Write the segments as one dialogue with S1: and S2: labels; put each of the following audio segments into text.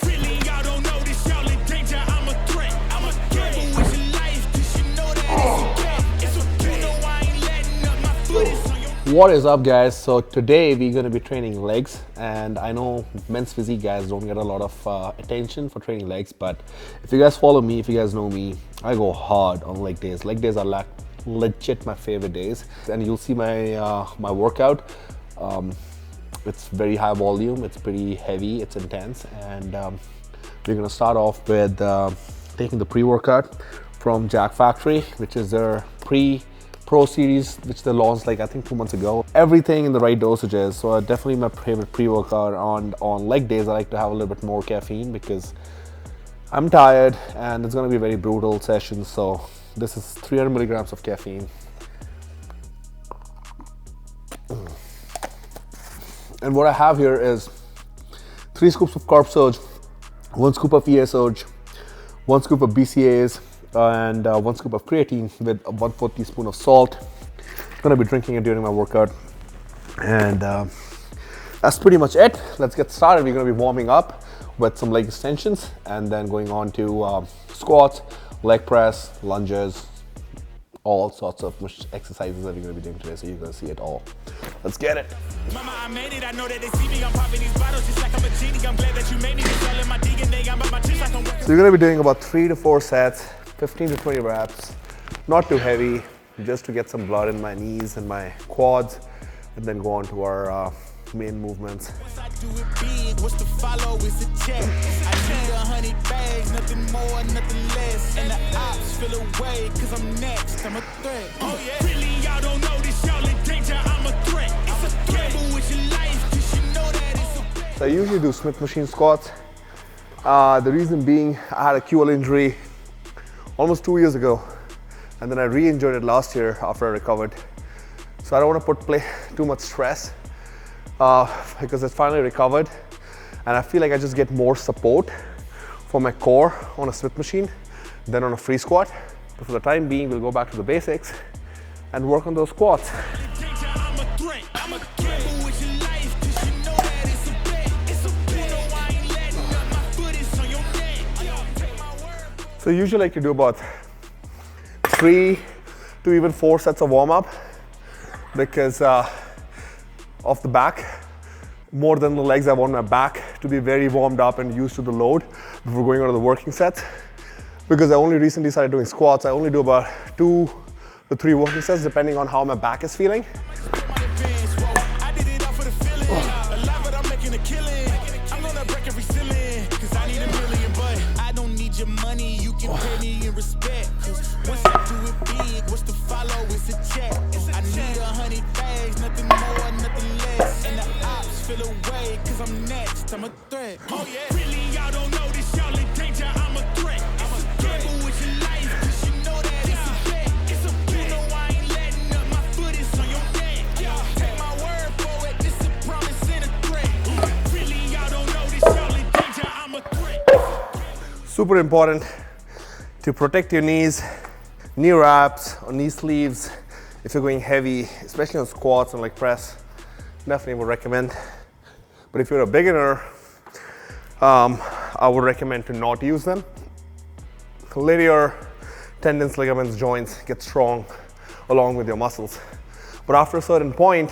S1: Really, y'all don't know this, y'all in danger. I'm a threat. I'm a gamble with your life, 'cause you know that it's okay. You know I ain't letting up, my foot is on your.
S2: What is up, guys? So today we're going to be training legs, and I know men's physique guys don't get a lot of attention for training legs, but if you guys follow me, if you guys know me, I go hard on leg days. Leg days are like legit my favorite days, and you'll see my workout. It's very high volume, it's pretty heavy, it's intense, and we're gonna start off with taking the pre-workout from Jack Factory, which is their Pro series, which they launched like I think 2 months ago. Everything in the right dosages, so definitely my favorite pre-workout. On leg days, I like to have a little bit more caffeine because I'm tired and it's gonna be a very brutal session. So this is 300 milligrams of caffeine. And what I have here is 3 scoops of carb surge, 1 scoop of EA surge, 1 scoop of BCAAs, and 1 scoop of creatine with a 1/4 teaspoon of salt. I'm gonna be drinking it during my workout. And that's pretty much it. Let's get started. We're gonna be warming up with some leg extensions and then going on to squats, leg press, lunges, all sorts of exercises that we're going to be doing today, so you're going to see it all. Let's get it.
S1: Mama, I made it. I know that they see me. I'm popping these bottles just like I'm a genie. I'm glad that you made me. Just selling my DNA. I'm about my chips like I'm working.
S2: So you're going to be doing about 3 to 4 sets, 15 to 20 reps. Not too heavy, just to get some blood in my knees and my quads, and then go on to our main movements.
S1: Once I do it big, what's to follow is a check. I need 100 bags, nothing more, nothing less. And the ops feel away, cause I'm next. I'm a threat. Oh yeah. Really, y'all don't know this, y'all in danger. I'm a threat. It's a gamble with your life, cause you know that it's a.
S2: So I usually do Smith machine squats. The reason being, I had a QL injury almost 2 years ago, and then I re-injured it last year after I recovered. So I don't want to put too much stress because it's finally recovered, and I feel like I just get more support for my core on a Smith machine than on a free squat. But for the time being, we'll go back to the basics and work on those squats. So usually I like to do about 3 to even 4 sets of warm-up because of the back. More than the legs, I want my back to be very warmed up and used to the load before going on to the working sets. Because I only recently started doing squats, I only do about 2 to 3 working sets depending on how my back is feeling.
S1: I'm a threat. Oh yeah. Really, y'all don't know this, y'all in danger. I'm a threat. I'm a gamble with your life, cause you know that it's a bet. It's a you know I ain't letting up, my foot is on your neck. Take my word for it, this a promise and a threat. Really, y'all don't know this, y'all in danger. I'm a threat.
S2: Super important to protect your knees, knee wraps or knee sleeves if you're going heavy, especially on squats and leg press. Definitely would recommend. But if you're a beginner, I would recommend to not use them. Let your tendons, ligaments, joints get strong along with your muscles. But after a certain point,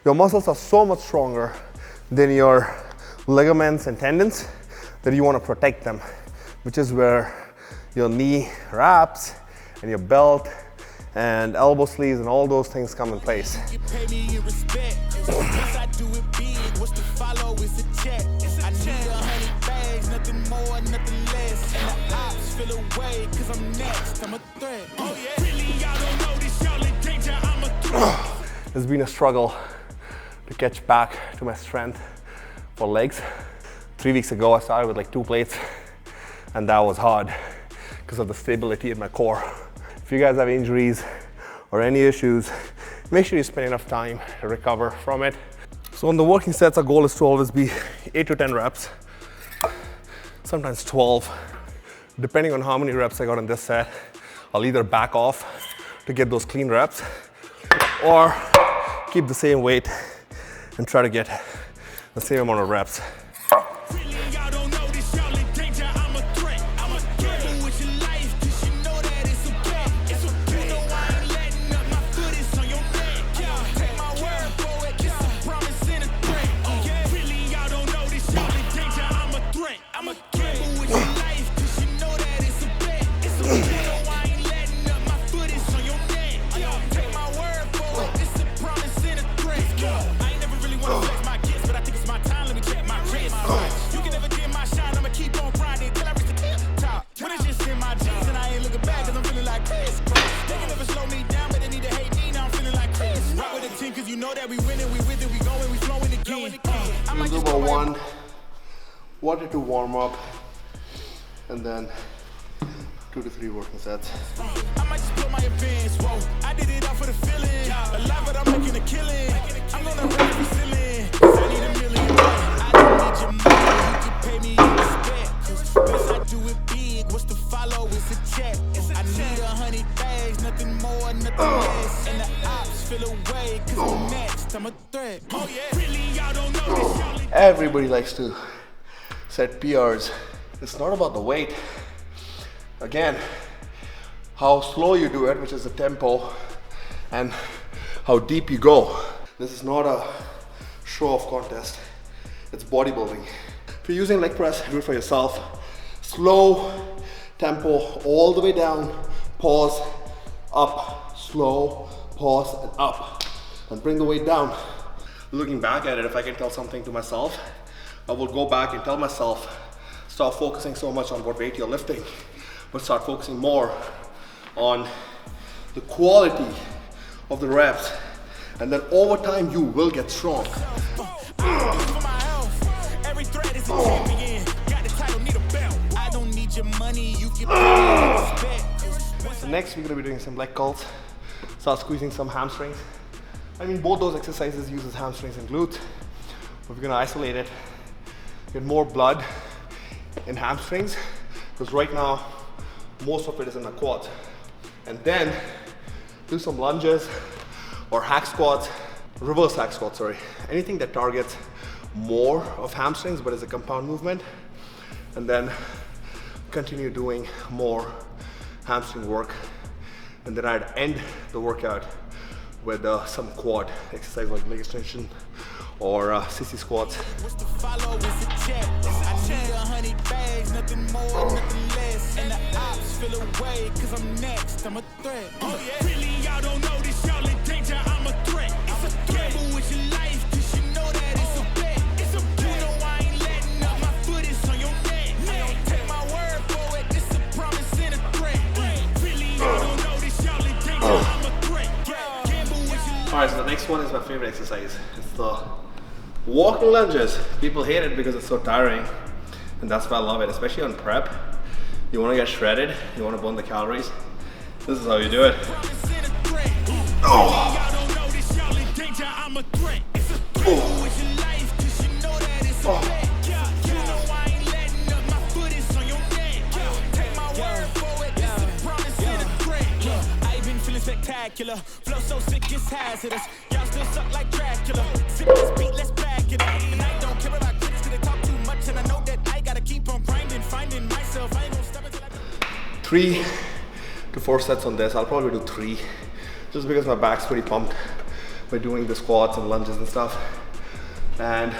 S2: your muscles are so much stronger than your ligaments and tendons that you want to protect them, which is where your knee wraps and your belt and elbow sleeves and all those things come in place. It's been a struggle to catch back to my strength for legs. 3 weeks ago, I started with like 2 plates, and that was hard because of the stability in my core. If you guys have injuries or any issues, make sure you spend enough time to recover from it. So on the working sets, our goal is to always be 8 to 10 reps, sometimes 12. Depending on how many reps I got in this set, I'll either back off to get those clean reps or keep the same weight and try to get the same amount of reps.
S1: Really, y'all don't
S3: 1 to 2 warm up, and then 2 to 3 working sets.
S1: I might just put my advance, whoa. I did it all for the feeling. Alive, but I'm making a killing. I'm gonna raise the ceiling. I need $1 million. I don't need your money. You can pay me in respect. Cause once I do it big, what's to follow is a check. I need 100 bags, nothing more, nothing less. And the ops feel away, cause I'm next. I'm a threat. Oh yeah. Really, y'all don't know this, y'all.
S3: Everybody likes to set PRs. It's not about the weight. Again, how slow you do it, which is the tempo, and how deep you go. This is not a show-off contest. It's bodybuilding. If you're using leg press, do it for yourself. Slow tempo all the way down, pause, up, slow, pause, and up. And bring the weight down. Looking back at it, if I can tell something to myself, I will go back and tell myself, stop focusing so much on what weight you're lifting, but start focusing more on the quality of the reps, and then over time you will get strong.
S1: Every thread is a champion. Got the title, need a belt. I don't need your money, you can pay respect.
S3: So next we're gonna be doing some leg curls. Start squeezing some hamstrings. I mean, both those exercises uses hamstrings and glutes, but we're gonna isolate it, get more blood in hamstrings, because right now most of it is in the quads. And then do some lunges or hack squats, reverse hack squats, sorry. Anything that targets more of hamstrings but is a compound movement. And then continue doing more hamstring work. And then I'd end the workout with some quad exercise like leg extension or sissy squats.
S1: What's to follow is a check. I need 100 bags, nothing more, nothing less. And the ops feel away, cause I'm next. I'm a threat. Oh yeah. Really, y'all don't know this, y'all in danger. I'm a threat. It's a gamble with your life, cause you know that it's a bet. It's a you know I ain't letting up. My foot is on your neck. I don't take my word for it. This a promise and a threat. Really, y'all don't know this, y'all in danger. I'm a threat. Gamble with your life.
S3: Alright, so the next one is my favorite exercise. It's the walking lunges. People hate it because it's so tiring, and that's why I love it, especially on prep. You want to get shredded, you want to burn the calories. This is how you do it. Oh.
S1: Spectacular, flow so sick it's hazardous. Y'all still suck like Dracula. Sick this beat, let's back it up. And I don't care about critics, cause they talk too much, and I know that I gotta keep on grinding, finding myself. I ain't gonna stop until I
S3: 3 to 4 sets on this. I'll probably do 3, just because my back's pretty pumped by doing the squats and lunges and stuff, and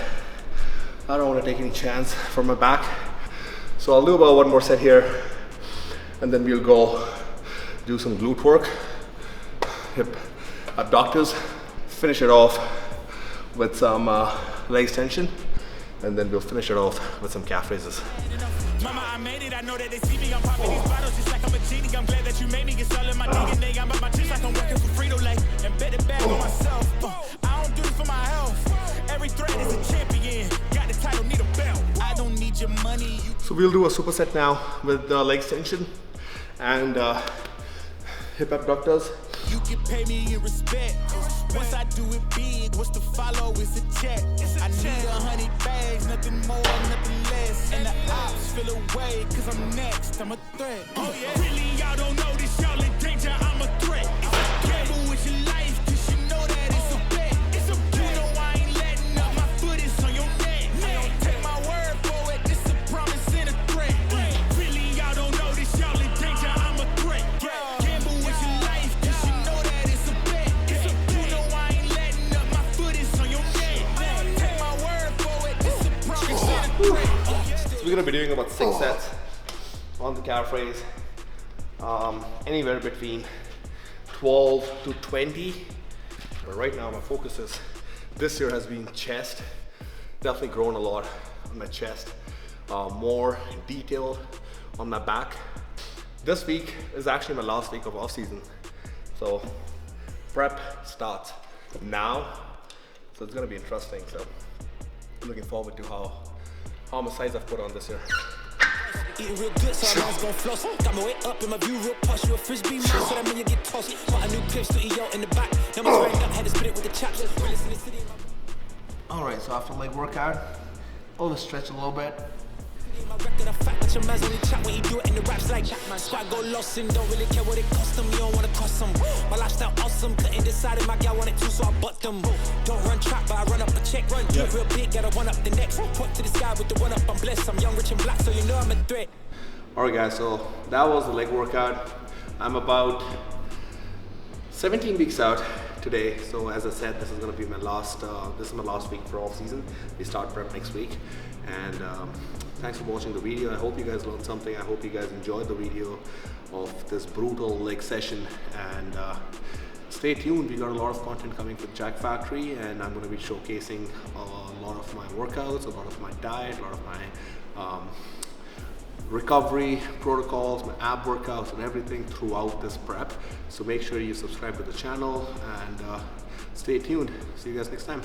S3: I don't want to take any chance for my back. So I'll do about 1 more set here, and then we'll go do some glute work, hip abductors, finish it off with some leg extension, and then we'll finish it off with some calf raises.
S1: Mama, I made it. I know that they see me. I'm popping these bottles just like I'm a genie. I'm glad that you made me. It's all in my DNA. I'm about my chips like I'm working for Frito-Lay and bet it back on myself. I don't do it for my health. Every thread is a champion. Got the title, need a belt. I don't need your money.
S3: So we'll do a superset now with leg extension and hip abductors.
S1: You can pay me in respect. Once I do it big, what's to follow is a check. I need 100 bags, nothing more, nothing less. And the ops feel away, cause I'm next. I'm a threat. Oh yeah. Really, y'all don't know this, y'all in danger. I'm a threat. Gamble with your life, cause you know that it's a bet. It's a you know I ain't letting up. My foot is on your neck. I don't take my word for it. This a promise and a threat. Really, y'all don't know this, y'all in danger. I'm a threat. Gamble with your life, cause you know that it's a bet. It's a you know I ain't letting up. My foot is on your neck. I don't take my word for it. This a promise and a threat.
S3: So we're gonna be doing about 6 sets on the calf raise, anywhere between 12 to 20. But right now my focus is, this year has been chest. Definitely grown a lot on my chest, more detailed on my back. This week is actually my last week of off season, so prep starts now, so it's gonna be interesting. So I'm looking forward to how
S2: how much size I've put on this year.
S1: Eating real good, so my man's gon' floss. Got my way up in my view real posh. You a frisbee man, so that mean you get tossed. Got a new clip, studio in the back. Now my swearing up, had to spit it with the chaps. Realest in the city.
S3: Alright, so after leg workout, I'm gonna stretch a little bit.
S1: My record of fact, but your man's only chat when you do it in the raps like my squad go lost and don't really care what it cost them. You don't wanna cost them. My lifestyle awesome, couldn't decide if my gal wanted to, so I bought them. Don't run trap, but I run up a check. Run do it real big, gotta one up the next. Point to the sky with the one up, I'm blessed. I'm young, rich and black, so you know I'm a threat.
S2: Alright guys, so that was the leg workout. I'm about 17 weeks out today. So as I said, this is gonna be my last week for off season. We start prep next week. And thanks for watching the video. I hope you guys learned something. I hope you guys enjoyed the video of this brutal leg session. And stay tuned. We got a lot of content coming with Jack Factory, and I'm going to be showcasing a lot of my workouts, a lot of my diet, a lot of my recovery protocols, my ab workouts, and everything throughout this prep. So make sure you subscribe to the channel and stay tuned. See you guys next time.